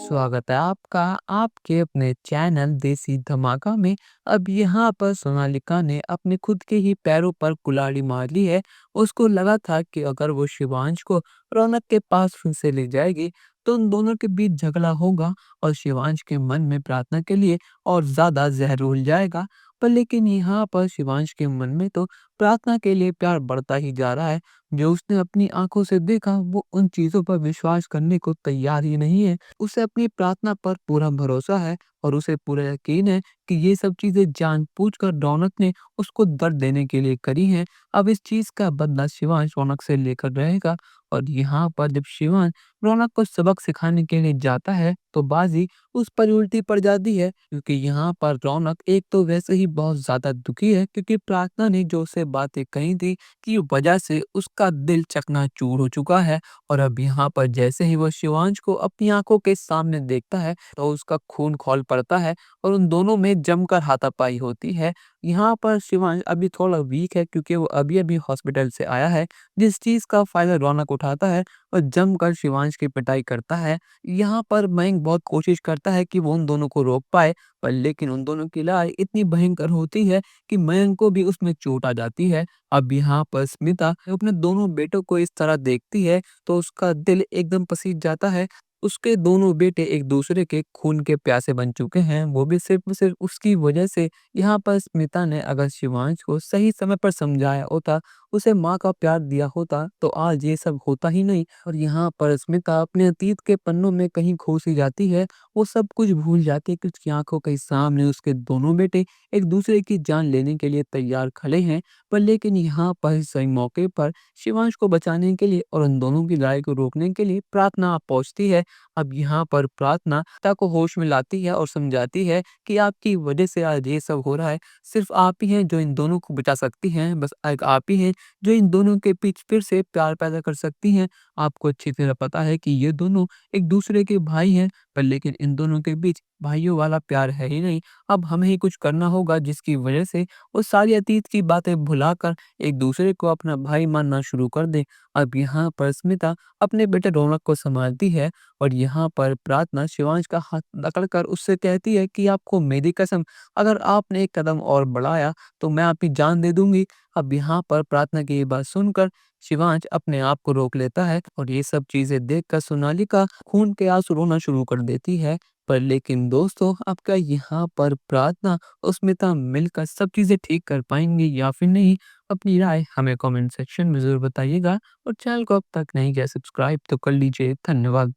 स्वागत है आपका आपके अपने चैनल देसी धमाका में। अब यहाँ पर सोनालिका ने अपने खुद के ही पैरों पर कुल्हाड़ी मार ली है। उसको लगा था कि अगर वो शिवांश को रौनक के पास फिर से ले जाएगी तो उन दोनों के बीच झगड़ा होगा और शिवांश के मन में प्रार्थना के लिए और ज़्यादा ज़हर घुल जाएगा। पर लेकिन यहाँ पर शिवांश के मन में तो प्रार्थना के लिए प्यार बढ़ता ही जा रहा है। जो उसने अपनी आँखों से देखा वो उन चीज़ों पर विश्वास करने को तैयार ही नहीं है। उसे अपनी प्रार्थना पर पूरा भरोसा है और उसे पूरा यकीन है कि ये सब चीज़ें जानबूझकर रौनक ने उसको दर्द देने के लिए करी हैं। अब इस चीज़ का बदला शिवांश रौनक से लेकर रहेगा और यहाँ पर जब शिवांश रौनक को सबक सिखाने के लिए जाता है तो बाजी उस पर उल्टी पड़ जाती है, क्योंकि यहाँ पर रौनक एक तो वैसे ही बहुत ज़्यादा दुखी है क्योंकि प्रार्थना ने जो उसे बातें कही थी की वजह से उसका दिल चकनाचूर हो चुका है। और अब यहाँ पर जैसे ही वो शिवांश को अपनी आंखों के सामने देखता है तो उसका खून खौल पड़ता है और उन दोनों में जमकर हाथापाई होती है। यहाँ पर शिवांश अभी थोड़ा वीक है क्योंकि वो अभी-अभी हॉस्पिटल से आया है, जिस चीज़ का फ़ायदा रौनक उठाता है और जमकर शिवांश की पिटाई करता है। यहाँ पर मयंक बहुत कोशिश करता है कि वो उन दोनों को रोक पाए, पर लेकिन उन दोनों की लड़ाई इतनी भयंकर होती है कि मयंक को भी उसमें चोट आ जाती है। अब यहाँ पर स्मिता अपने दोनों बेटों को इस तरह देखती है तो उसका दिल एकदम पसीज जाता है। उसके दोनों बेटे एक दूसरे के खून के प्यासे बन चुके हैं, वो भी सिर्फ़ सिर्फ़ उसकी वजह से। यहाँ पर स्मिता ने अगर शिवांश को सही समय पर समझाया होता, उसे माँ का प्यार दिया होता, तो आज ये सब होता ही नहीं। और यहाँ पर स्मिता अपने अतीत के पन्नों में कहीं खो-सी जाती है, वो सब कुछ भूल जाती है कि उसकी आँखों के सामने उसके दोनों बेटे एक दूसरे की जान लेने के लिए तैयार खड़े हैं। पर लेकिन यहाँ पर सही मौके पर शिवांश को बचाने के लिए और उन दोनों की लड़ाई को रोकने के लिए प्रार्थना पहुंचती है। अब यहाँ पर प्रार्थना पिता को होश में लाती है और समझाती है कि आपकी वजह से आज ये सब हो रहा है। सिर्फ आप ही हैं जो इन दोनों को बचा सकती हैं, बस एक आप ही हैं जो इन दोनों के बीच फिर से प्यार पैदा कर सकती हैं। आपको अच्छी तरह पता है कि ये दोनों एक दूसरे के भाई हैं, पर लेकिन इन दोनों के बीच भाइयों वाला प्यार है ही नहीं। अब हमें ही कुछ करना होगा जिसकी वजह से वो सारी अतीत की बातें भुलाकर एक दूसरे को अपना भाई मानना शुरू कर दें। अब यहाँ पर स्मिता अपने बेटे रौनक को संभालती है और यहाँ पर प्रार्थना शिवांश का हाथ पकड़कर उससे कहती है कि आपको मेरी कसम, अगर आपने एक कदम और बढ़ाया तो मैं आपकी जान दे दूंगी। अब यहाँ पर प्रार्थना की ये बात सुनकर शिवांश अपने आप को रोक लेता है और ये सब चीजें देखकर सोनालिका खून के आंसू रोना शुरू कर देती है। पर लेकिन दोस्तों, आपका यहाँ पर प्रार्थना और स्मिता मिलकर सब चीजें ठीक कर पाएंगी या फिर नहीं? अपनी राय हमें कमेंट सेक्शन में ज़रूर बताइएगा और चैनल को अब तक नहीं किया सब्सक्राइब तो कर लीजिए। धन्यवाद।